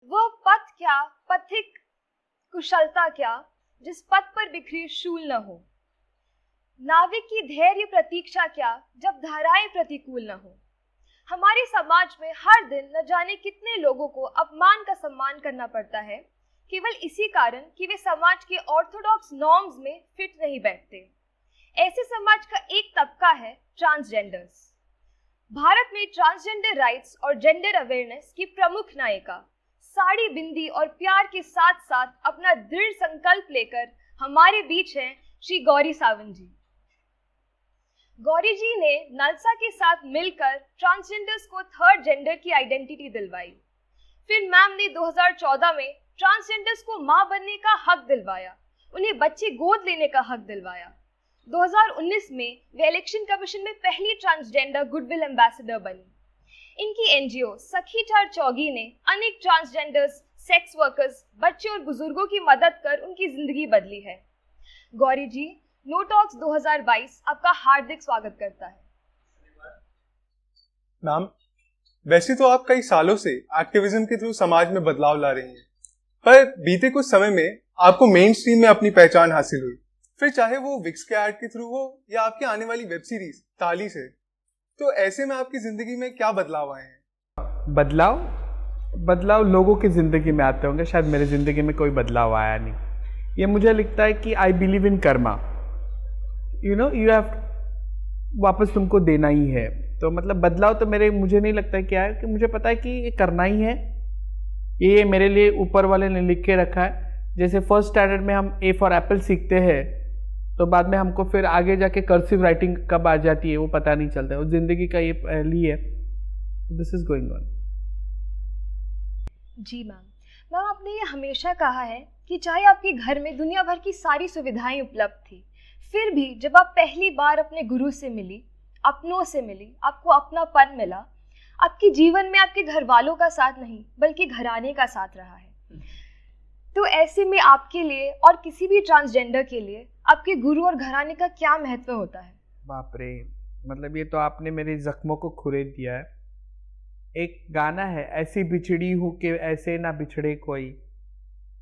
वह पथ क्या, पथिक कुशलता क्या, जिस पथ पर बिखरी शूल न हो। नाविक की धैर्य प्रतीक्षा क्या, जब धाराएं प्रतिकूल न हो। हमारे समाज में हर दिन न जाने कितने लोगों को अपमान का सम्मान करना पड़ता है, केवल इसी कारण कि वे समाज के ऑर्थोडॉक्स नॉर्म्स में फिट नहीं बैठते। ऐसे समाज का एक तबका है ट्रांसजेंडर्स। भारत में ट्रांसजेंडर राइट्स और जेंडर अवेयरनेस की प्रमुख नायिका साड़ी, बिंदी और प्यार के साथ साथ अपना दृढ़ संकल्प लेकर हमारे बीच हैं श्री गौरी सावंत जी। गौरी जी ने नलसा के साथ मिलकर ट्रांसजेंडर्स को थर्ड जेंडर की आइडेंटिटी दिलवाई। फिर मैम ने 2014 में ट्रांसजेंडर्स को मां बनने का हक दिलवाया, उन्हें बच्चे गोद लेने का हक दिलवाया। 2019 में वे इलेक्शन कमीशन में पहली ट्रांसजेंडर गुडविल एम्बेसडर बनी। इनकी एनजीओ सखी चार चौगी ने अनेक ट्रांसजेंडर्स, सेक्स वर्कर्स, बच्चे और बुजुर्गों की मदद कर उनकी जिंदगी बदली है। गौरी जी, नो टॉक्स 2022 आपका हार्दिक स्वागत करता है। मैम, वैसे तो आप कई सालों से एक्टिविज्म के थ्रू समाज में बदलाव ला रही हैं, पर बीते कुछ समय में आपको मेन स्ट्रीम में अपनी पहचान हासिल हुई, फिर चाहे वो विक्स के ऐड के थ्रू हो या आपकी आने वाली वेब सीरीज ताली से। तो ऐसे में आपकी जिंदगी में क्या बदलाव आए हैं? बदलाव लोगों की जिंदगी में आते होंगे, शायद मेरी जिंदगी में कोई बदलाव आया नहीं। ये मुझे लगता है कि I believe in Karma, you have वापस तुमको देना ही है। तो मतलब बदलाव तो मुझे नहीं लगता है क्या है, कि मुझे पता है कि ये करना ही है। ये मेरे लिए ऊपर वाले ने लिख के रखा है। जैसे फर्स्ट स्टैंडर्ड में हम ए फॉर एप्पल सीखते हैं, तो बाद में हमको फिर आगे जाके कर्सिव राइटिंग कब आ जाती है वो पता नहीं चलता है। वो जिंदगी का ये पहली है। This is going on. जी मैम, आपने ये हमेशा कहा है कि चाहे आपके घर में दुनिया भर की सारी सुविधाएं उपलब्ध थी, फिर भी जब आप पहली बार अपने गुरु से मिली, अपनों से मिली, आपको अपनापन मिला। आपके जीवन में आपके घर वालों का साथ नहीं बल्कि घराने का साथ रहा है। तो ऐसे में आपके लिए और किसी भी ट्रांसजेंडर के लिए आपके गुरु और घराने का क्या महत्व होता है? बाप रे, मतलब ये तो आपने मेरे जख्मों को खुरेद दिया है। एक गाना है, ऐसी बिछड़ी हूँ कि ऐसे ना बिछड़े कोई,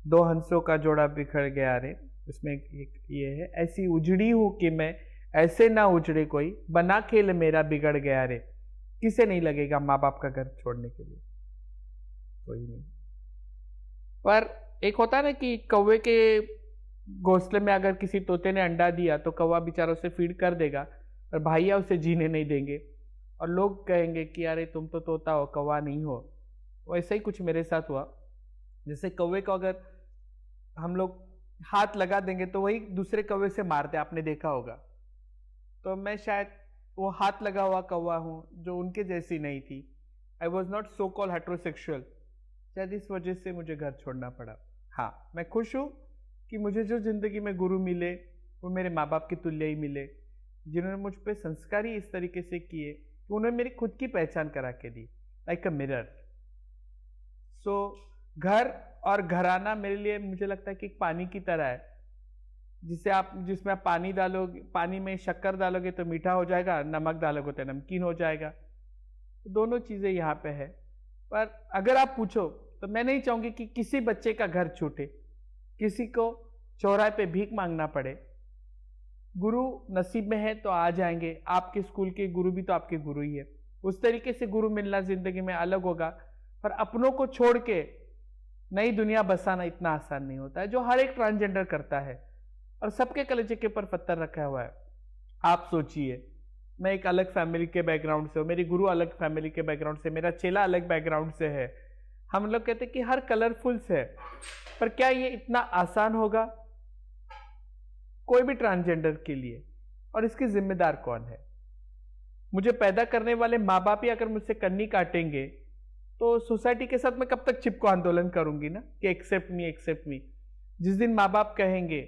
दो हंसों का जोड़ा बिखर गया रे। इसमें एक ये है, ऐसी उजड़ी हूँ कि मैं ऐसे ना उजड़े कोई, बना खेल मेरा बिगड़ गया रे। किसे नहीं लगेगा माँ बाप का घर छोड़ने के लिए? कोई नहीं। पर एक होता है ना कि कौवे के घोंसले में अगर किसी तोते ने अंडा दिया तो कौवा बेचारा उसे फीड कर देगा, पर भैया उसे जीने नहीं देंगे और लोग कहेंगे कि अरे तुम तो तोता हो, कौवा नहीं हो। वैसा ही कुछ मेरे साथ हुआ। जैसे कौवे को अगर हम लोग हाथ लगा देंगे तो वही दूसरे कौवे से मारते, आपने देखा होगा। तो मैं शायद वो हाथ लगा हुआ कौवा हूँ जो उनके जैसी नहीं थी। I was not so call heterosexual. शायद इस वजह से मुझे घर छोड़ना पड़ा। हाँ, मैं खुश हूँ कि मुझे जो जिंदगी में गुरु मिले वो मेरे माँ बाप के तुल्य ही मिले, जिन्होंने मुझ पे संस्कार ही इस तरीके से किए कि उन्होंने मेरी खुद की पहचान करा के दी, लाइक अ मिरर। सो घर और घराना मेरे लिए मुझे लगता है कि एक पानी की तरह है, जिसमें आप पानी डालोगे, पानी में शक्कर डालोगे तो मीठा हो जाएगा, नमक डालोगे तो नमकीन हो जाएगा। तो दोनों चीज़ें यहाँ पे है। पर अगर आप पूछो तो मैं नहीं चाहूँगी कि किसी बच्चे का घर छूटे, किसी को चौराहे पे भीख मांगना पड़े। गुरु नसीब में है तो आ जाएंगे। आपके स्कूल के गुरु भी तो आपके गुरु ही है। उस तरीके से गुरु मिलना जिंदगी में अलग होगा, पर अपनों को छोड़ के नई दुनिया बसाना इतना आसान नहीं होता है, जो हर एक ट्रांसजेंडर करता है और सबके कलेजे के ऊपर पत्थर रखा हुआ है। आप सोचिए, मैं एक अलग फैमिली के बैकग्राउंड से हूँ, मेरी गुरु अलग फैमिली के बैकग्राउंड से, मेरा चेला अलग बैकग्राउंड से है। हम लोग कहते हैं कि हर कलरफुल से है, पर क्या ये इतना आसान होगा कोई भी ट्रांसजेंडर के लिए? और इसकी जिम्मेदार कौन है? मुझे पैदा करने वाले माँ बाप ही अगर मुझसे कन्नी काटेंगे तो सोसाइटी के साथ मैं कब तक चिपको आंदोलन करूंगी ना कि एक्सेप्ट मी एक्सेप्ट मी। जिस दिन माँ बाप कहेंगे,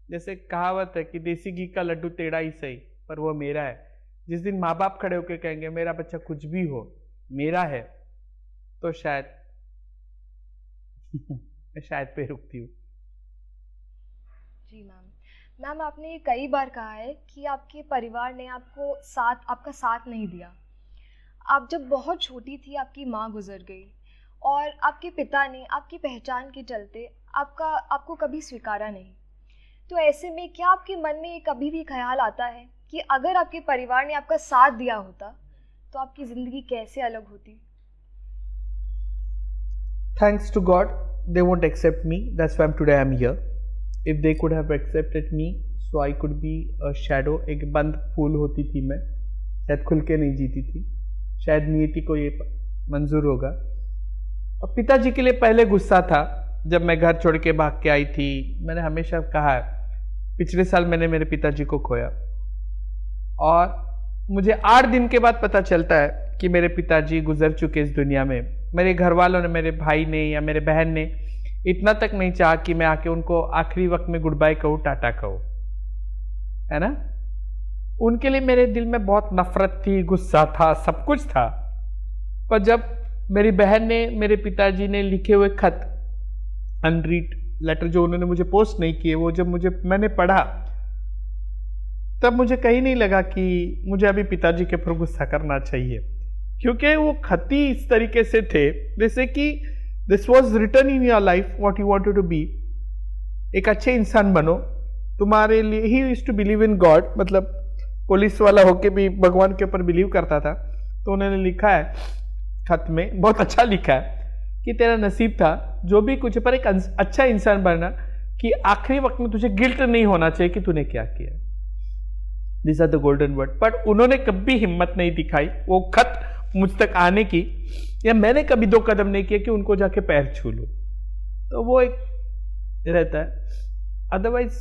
जैसे कहावत है कि देसी घी का लड्डू टेढ़ा ही सही पर वो मेरा है, जिस दिन माँ बाप खड़े होकर कहेंगे मेरा बच्चा कुछ भी हो मेरा है, तो शायद मैं शायद पे रुकती हूँ। जी मैम, आपने ये कई बार कहा है कि आपके परिवार ने आपका साथ नहीं दिया। आप जब बहुत छोटी थी आपकी माँ गुजर गई और आपके पिता ने आपकी पहचान के चलते आपको कभी स्वीकारा नहीं, तो ऐसे में क्या आपके मन में कभी भी ख्याल आता है कि अगर आपके परिवार ने आपका साथ दिया होता तो आपकी ज़िंदगी कैसे अलग होती? Thanks to God, they won't accept me. That's why today I'm here. If they could have accepted me, so I could be a shadow. एक बंद फूल होती थी मैं, शायद खुल के नहीं जीती थी, शायद नियति को ये मंजूर होगा। और पिताजी के लिए पहले गुस्सा था जब मैं घर छोड़ के भाग के आई थी। मैंने हमेशा कहा है, पिछले साल मैंने मेरे पिताजी को खोया और मुझे 8 दिन के बाद पता चलता है कि मेरे पिताजी गुजर चुके इस दुनिया में। मेरे घर वालों ने, मेरे भाई ने या मेरे बहन ने इतना तक नहीं चाहा कि मैं आके उनको आखिरी वक्त में गुड बाय कहूँ, टाटा कहूँ, है ना। उनके लिए मेरे दिल में बहुत नफरत थी, गुस्सा था, सब कुछ था। पर जब मेरी बहन ने, मेरे पिताजी ने लिखे हुए खत, अनरीड लेटर जो उन्होंने मुझे पोस्ट नहीं किए, वो जब मैंने पढ़ा, तब मुझे कहीं नहीं लगा कि मुझे अभी पिताजी के ऊपर गुस्सा करना चाहिए, क्योंकि वो खत ही इस तरीके से थे जैसे कि this was written in your life what you wanted to be. एक अच्छे इंसान बनो, तुम्हारे लिए ही used to believe in God, मतलब पुलिस वाला होके भी भगवान के ऊपर बिलीव करता था। तो उन्होंने लिखा है खत में, बहुत अच्छा लिखा है कि तेरा नसीब था जो भी कुछ, पर एक अच्छा इंसान बनना कि आखिरी वक्त में तुझे गिल्ट नहीं होना चाहिए कि तूने क्या किया। This are the golden word. But उन्होंने कभी हिम्मत नहीं दिखाई वो खत मुझ तक आने की, या मैंने कभी 2 कदम नहीं किया कि उनको जाके पैर छू लूं। तो वो एक रहता है। अदरवाइज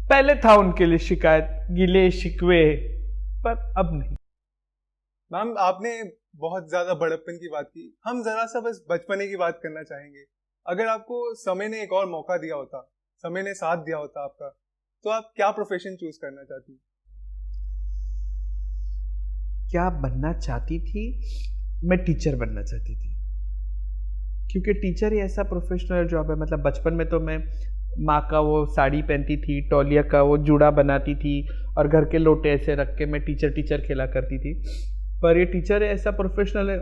पहले था उनके लिए शिकायत, गिले शिकवे, पर अब नहीं। मैम, आपने बहुत ज्यादा बड़प्पन की बात की, हम जरा सा बस बचपने की बात करना चाहेंगे। अगर आपको समय ने एक और मौका दिया होता, समय ने साथ दिया होता आपका, तो आप क्या प्रोफेशन चूज करना चाहती? क्या बनना चाहती थी? मैं टीचर बनना चाहती थी, क्योंकि टीचर ही ऐसा प्रोफेशनल जॉब है। मतलब बचपन में तो मैं माँ का वो साड़ी पहनती थी, तौलिया का वो जूड़ा बनाती थी और घर के लोटे ऐसे रख के मैं टीचर खेला करती थी। पर ये टीचर ऐसा प्रोफेशनल है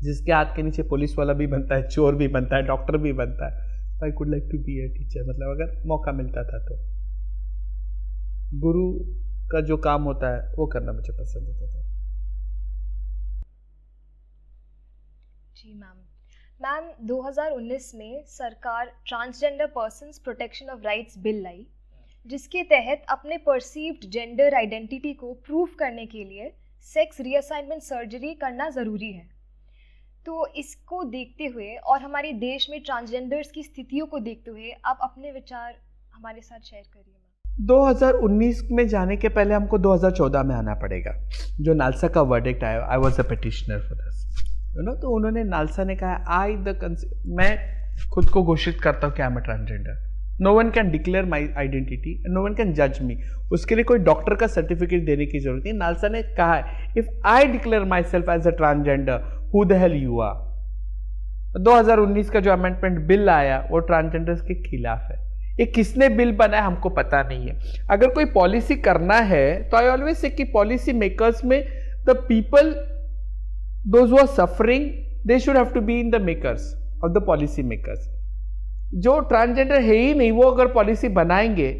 जिसके हाथ के नीचे पुलिस वाला भी बनता है, चोर भी बनता है, डॉक्टर भी बनता है। I could like to be a teacher. मतलब अगर मौका मिलता था तो गुरु का जो काम होता है वो करना मुझे पसंद होता था। जी मैम 2019 में सरकार transgender persons protection of rights bill लाई, जिसके तहत अपने परसीव्ड जेंडर आइडेंटिटी को प्रूव करने के लिए सेक्स रीअसाइनमेंट सर्जरी करना ज़रूरी है। तो इसको देखते हुए और हमारे देश में ट्रांसजेंडर्स की स्थितियों को देखते हुए आप अपने विचार हमारे साथ शेयर करिए। 2019 में जाने के पहले हमको 2014 में आना पड़ेगा, जो नालसा का वर्डिक्ट आया। I was a petitioner for this, you know. तो उन्होंने, नालसा ने कहा मैं खुद को घोषित करता हूँ कि I am a transgender. No one can declare my identity, no one can जज मी। उसके लिए कोई डॉक्टर का सर्टिफिकेट देने की जरूरत नहीं। नालसा ने कहा है, if I declare my self as a transgender, who the hell you are. 2019 का जो अमेंडमेंट बिल आया वो ट्रांसजेंडर्स के खिलाफ है। ये किसने बिल बनाया हमको पता नहीं है। अगर कोई पॉलिसी करना है तो आई ऑलवेज से कि पॉलिसी मेकर्स में the people, those who are suffering, they should have to be in the makers of the policy makers. जो ट्रांसजेंडर है ही नहीं, वो अगर पॉलिसी बनाएंगे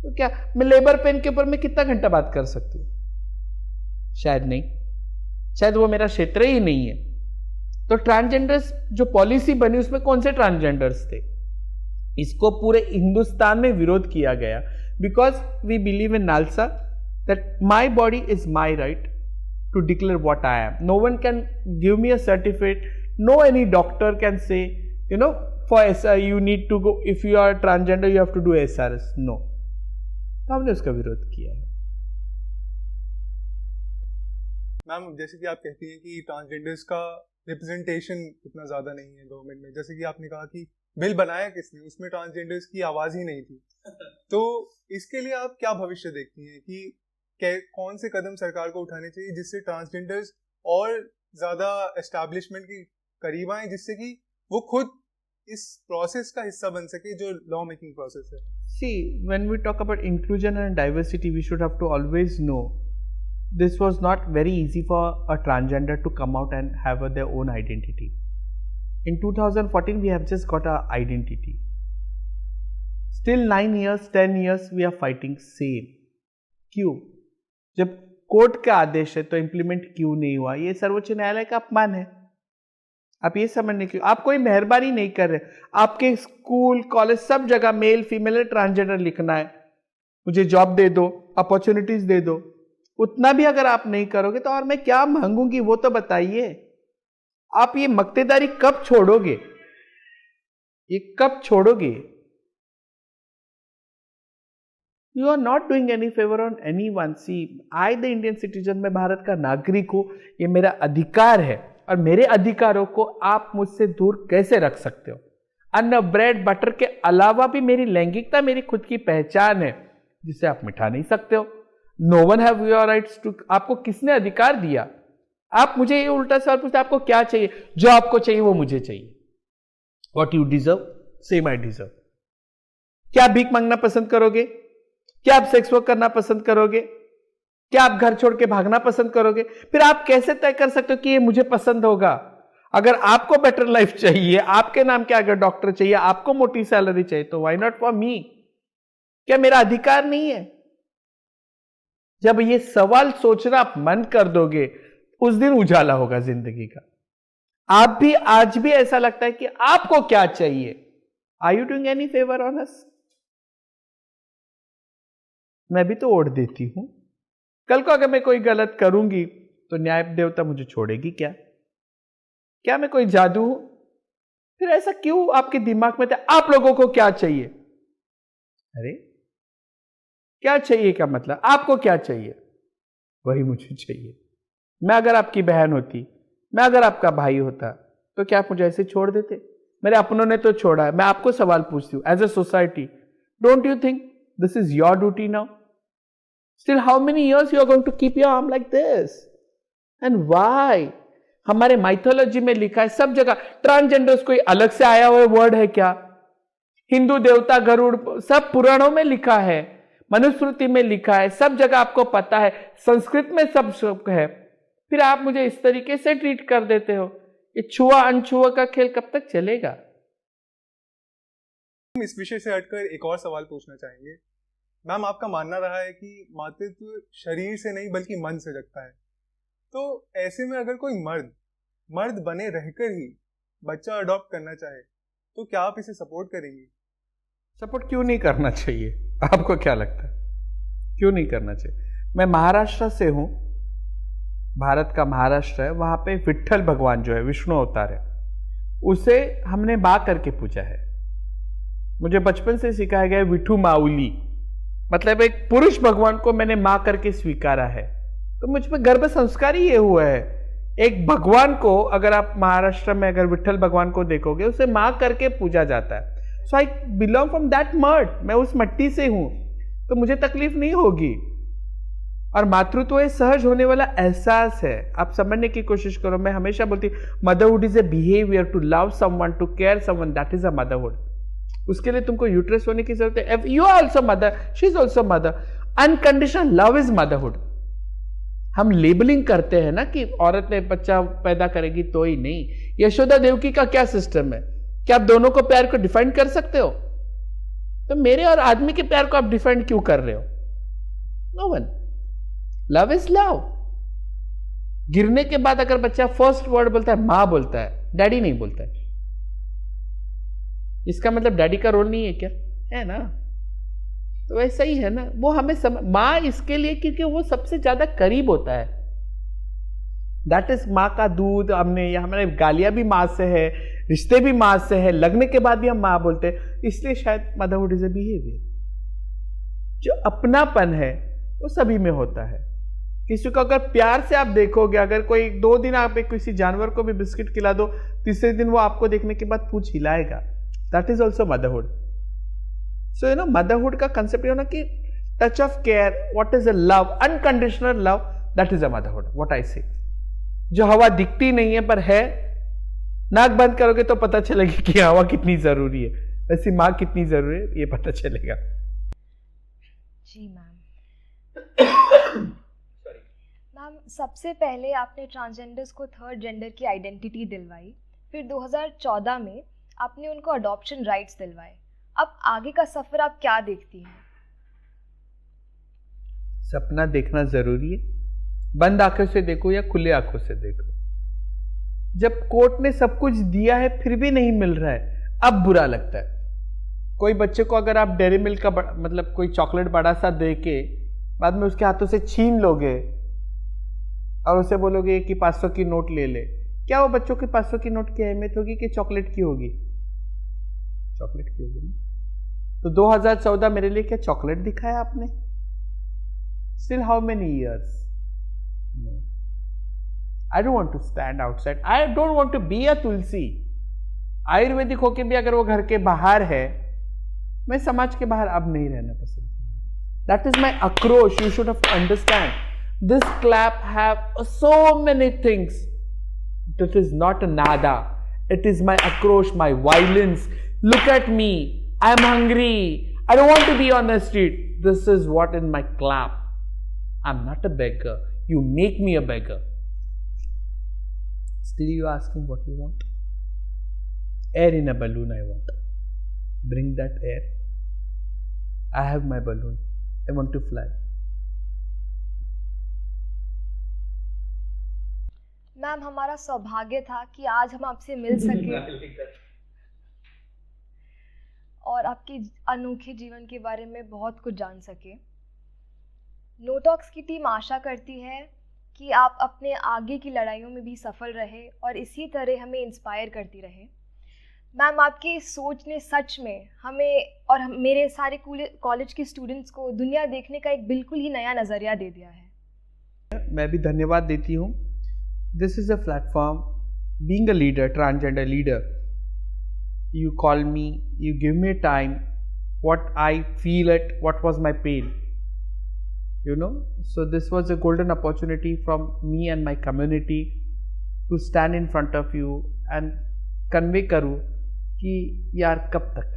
तो क्या मैं लेबर पेन के ऊपर में कितना घंटा बात कर सकती हूँ? शायद नहीं, शायद वो मेरा क्षेत्र ही नहीं है। तो ट्रांसजेंडर्स जो पॉलिसी बनी उसमें कौन से ट्रांसजेंडर्स थे? इसको पूरे हिंदुस्तान में विरोध किया गया, because we believe in NALSA that my body is my right to declare what I am. No one can give me a certificate, no any doctor can say, you know, for SR you need to go, if you are transgender you have to do SRS, no। तो हमने उसका विरोध किया है। Ma'am, जैसे कि आप कहती हैं कि ट्रांसजेंडर्स का रिप्रेजेंटेशन इतना ज्यादा नहीं है गवर्नमेंट में, जैसे कि आपने कहा कि बिल बनाया किसने, उसमें ट्रांसजेंडर्स की आवाज ही नहीं थी। तो इसके लिए आप क्या भविष्य देखती हैं कि कौन से कदम सरकार को उठाने चाहिए जिससे ट्रांसजेंडर्स और ज्यादा एस्टैब्लिशमेंट के करीब आए, जिससे कि वो खुद इस प्रोसेस का हिस्सा बन सके जो लॉ मेकिंग प्रोसेस है? See, when we talk about inclusion and diversity, we should have to always know this was not very easy for a transgender to come out and have their own identity. In 2014, we have just got our identity. Still 9 years, 10 years, we are fighting same. क्यों? जब court का आदेश है तो implement क्यों नहीं हुआ? ये सर्वोच्च न्यायालय का अपमान है. आप ये समझने क्यों? आप कोई मेहरबानी नहीं कर रहे. आपके स्कूल, कॉलेज, सब जगह मेल, फीमेल, ट्रांसजेंडर लिखना है. मुझे जॉब दे दो, अपॉर्चुनिटीज दे दो. उतना भी अगर आप नहीं करोगे तो और मैं क्या मांगूंगी वो तो बताइए. आप ये मक्तेदारी कब छोड़ोगे? ये कब छोड़ोगे? You are not doing any favour on any one. See, I the Indian citizen, मैं भारत का नागरिक हूं. ये मेरा अधिकार है और मेरे अधिकारों को आप मुझसे दूर कैसे रख सकते हो? अन्न, ब्रेड, बटर के अलावा भी मेरी लैंगिकता मेरी खुद की पहचान है जिसे आप मिटा नहीं सकते हो. No one have your rights to. आपको किसने अधिकार दिया? आप मुझे ये उल्टा सवाल पूछते आपको क्या चाहिए? जो आपको चाहिए वो मुझे चाहिए. What you deserve, same I deserve. क्या आप भीख मांगना पसंद करोगे? क्या आप सेक्स वर्क करना पसंद करोगे? क्या आप घर छोड़ के भागना पसंद करोगे? फिर आप कैसे तय कर सकते हो कि ये मुझे पसंद होगा? अगर आपको बेटर लाइफ चाहिए, आपके नाम के आगे डॉक्टर चाहिए, आपको मोटी सैलरी चाहिए, तो व्हाई नॉट फॉर मी? क्या मेरा अधिकार नहीं है? जब ये सवाल सोचना आप मन कर दोगे, उस दिन उजाला होगा जिंदगी का. आप भी आज भी ऐसा लगता है कि आपको क्या चाहिए? Are you doing any favour on us? मैं भी तो ओढ़ देती हूं. कल को अगर मैं कोई गलत करूंगी तो न्याय देवता मुझे छोड़ेगी क्या? क्या मैं कोई जादू हूं? फिर ऐसा क्यों आपके दिमाग में था? आप लोगों को क्या चाहिए? अरे क्या चाहिए का मतलब? आपको क्या चाहिए? वही मुझे चाहिए. मैं अगर आपकी बहन होती, मैं अगर आपका भाई होता, तो क्या आप मुझे ऐसे छोड़ देते? मेरे अपनों ने तो छोड़ा है. मैं आपको सवाल पूछती हूँ, as a society, don't you think this is your duty now? Still how many years you are going to keep your arm like this? And why? हमारे माइथोलॉजी में लिखा है सब जगह. ट्रांसजेंडर्स कोई अलग से आया हुआ वर्ड है क्या? हिंदू देवता गरुड़ सब पुराणों में लिखा है, मनुस्मृति में लिखा है, सब जगह आपको पता है, संस्कृत में सब है. फिर आप मुझे इस तरीके से ट्रीट कर देते हो. ये छुआ अनछुआ का खेल कब तक चलेगा? हम इस विषय से हटकर एक और सवाल पूछना चाहेंगे. मैम, आपका मानना रहा है कि मातृत्व शरीर से नहीं बल्कि मन से जगता है. तो ऐसे में अगर कोई मर्द बने रहकर ही बच्चा अडॉप्ट करना चाहे तो क्या आप इसे सपोर्ट करेंगी? सपोर्ट क्यों नहीं करना चाहिए? आपको क्या लगता है क्यों नहीं करना चाहिए? मैं महाराष्ट्र से हूं. भारत का महाराष्ट्र है. वहां पे विट्ठल भगवान जो है, विष्णु अवतार है, उसे हमने मां करके पूजा है. मुझे बचपन से सिखाया गया विठू माउली, मतलब एक पुरुष भगवान को मैंने मां करके स्वीकारा है. तो मुझ पे गर्भ संस्कार ही ये हुआ है. एक भगवान को अगर आप महाराष्ट्र में अगर विट्ठल भगवान को देखोगे, उसे मां करके पूजा जाता है. So I belong from that mud. मैं उस मट्टी से हूं, तो मुझे तकलीफ नहीं होगी. और मातृत्व एक सहज होने वाला एहसास है. आप समझने की कोशिश करो. मैं हमेशा बोलती motherhood is a behaviour, to love someone, to care someone, that is a motherhood. उसके लिए तुमको यूट्रस होने की जरूरत है. You are also mother, she is also mother. Unconditional love is motherhood. हम लेबलिंग करते हैं ना कि औरत ने बच्चा पैदा करेगी तो ही नहीं. यशोदा देवकी का क्या सिस्टम है? क्या आप दोनों को प्यार को डिफाइन कर सकते हो? तो मेरे और आदमी के प्यार को आप डिफाइन क्यों कर रहे हो? No one. Love is love. गिरने के बाद अगर बच्चा फर्स्ट वर्ड बोलता है मां बोलता है, डैडी नहीं बोलता है, इसका मतलब डैडी का रोल नहीं है क्या? है ना. तो वैसा ही है ना. वो हमें मां इसके लिए क्योंकि वो सबसे ज्यादा करीब होता है. दैट इज मां का दूध. हमने हमारे गालियां भी मां से है, रिश्ते भी मां से है, लगने के बाद भी हम मां बोलते हैं. इसलिए शायद मदरहुड इज ए बिहेवियर. जो अपनापन है वो सभी में होता है. किसी को अगर प्यार से आप देखोगे, अगर कोई 2 दिन आप किसी जानवर को भी बिस्किट खिला दो, तीसरे दिन वो आपको देखने के बाद पूंछ हिलाएगा. That is also motherhood. So you know motherhood का कंसेप्ट ये ना कि touch of care, what is a love, unconditional love, that is a motherhood. What I say. जो हवा दिखती नहीं है पर है. नाक बंद करोगे तो पता चलेगी कि हवा कितनी जरूरी है, वैसी मां कितनी जरूरी है ये पता चलेगा. जी मैम. मैम, सबसे पहले आपने ट्रांसजेंडर्स को थर्ड जेंडर की आइडेंटिटी दिलवाई, फिर 2014 में आपने उनको अडॉप्शन राइट्स दिलवाए। अब आगे का सफ़र आप क्या देखती हैं? सपना देखना जरूरी है, बंद आंखों से देखो या खुले आंखों से देखो। जब कोर्ट ने सब कुछ दिया है फिर भी नहीं मिल रहा है, अब बुरा लगता है। कोई बच्चे को अगर आप डेयरी मिल्क का मतलब कोई चॉकलेट बड़ा सा दे के बाद में उसके हाथों से छीन लोगे और उसे बोलोगे कि 500 की नोट ले ले, क्या वो बच्चों के 500 की नोट की अहमियत होगी कि चॉकलेट की होगी? चॉकलेट की होगी ना। तो 2014 मेरे लिए क्या चॉकलेट दिखाया आपने? Still how many years? No. I don't want to stand outside. I don't want to be a तुलसी। आयुर्वेदिक होके भी अगर वो घर के बाहर है, मैं समाज के बाहर अब नहीं रहना पसंद। That is my आक्रोश। You should have to understand. This clap have so many things. This is not a nada. It is my आक्रोश, my violence. Look at me. I am hungry. I don't want to be on the street. This is what in my clap. I'm not a beggar. You make me a beggar. Still you asking what you want? Air in a balloon I want. Bring that air. I have my balloon. I want to fly. Ma'am, हमारा सौभाग्य था कि आज हम आपसे मिल सके और आपके अनोखे जीवन के बारे में बहुत कुछ जान सके। नो टॉक्स की टीम आशा करती है कि आप अपने आगे की लड़ाइयों में भी सफल रहे और इसी तरह हमें इंस्पायर करती रहे। मैम, आपकी इस सोच ने सच में हमें और मेरे सारे कॉलेज के स्टूडेंट्स को दुनिया देखने का एक बिल्कुल ही नया नज़रिया दे दिया है। मैं भी धन्यवाद देती हूँ। This is a platform, being a leader, transgender leader, you call me, you give me time, what I feel it, what was my pain, you know. So this was a golden opportunity from me and my community to stand in front of you and convey करूँ कि यार कब तक।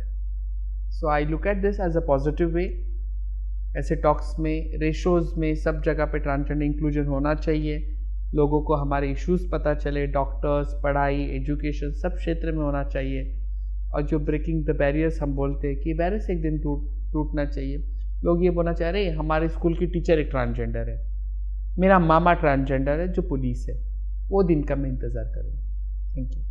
So I look at this as a positive way। ऐसे talks में, ratios में, सब जगह पे ट्रांसजेंडर इंक्लूजन होना चाहिए। लोगों को हमारे इश्यूज़ पता चले, डॉक्टर्स, पढ़ाई, एजुकेशन सब क्षेत्र में होना चाहिए। और जो ब्रेकिंग द बैरियर्स हम बोलते हैं कि बैरियर्स एक दिन टूटना चाहिए। लोग ये बोलना चाह रहे हैं हमारे स्कूल की टीचर एक ट्रांसजेंडर है, मेरा मामा ट्रांसजेंडर है जो पुलिस है, वो दिन का मैं इंतज़ार करूँगा। Thank you.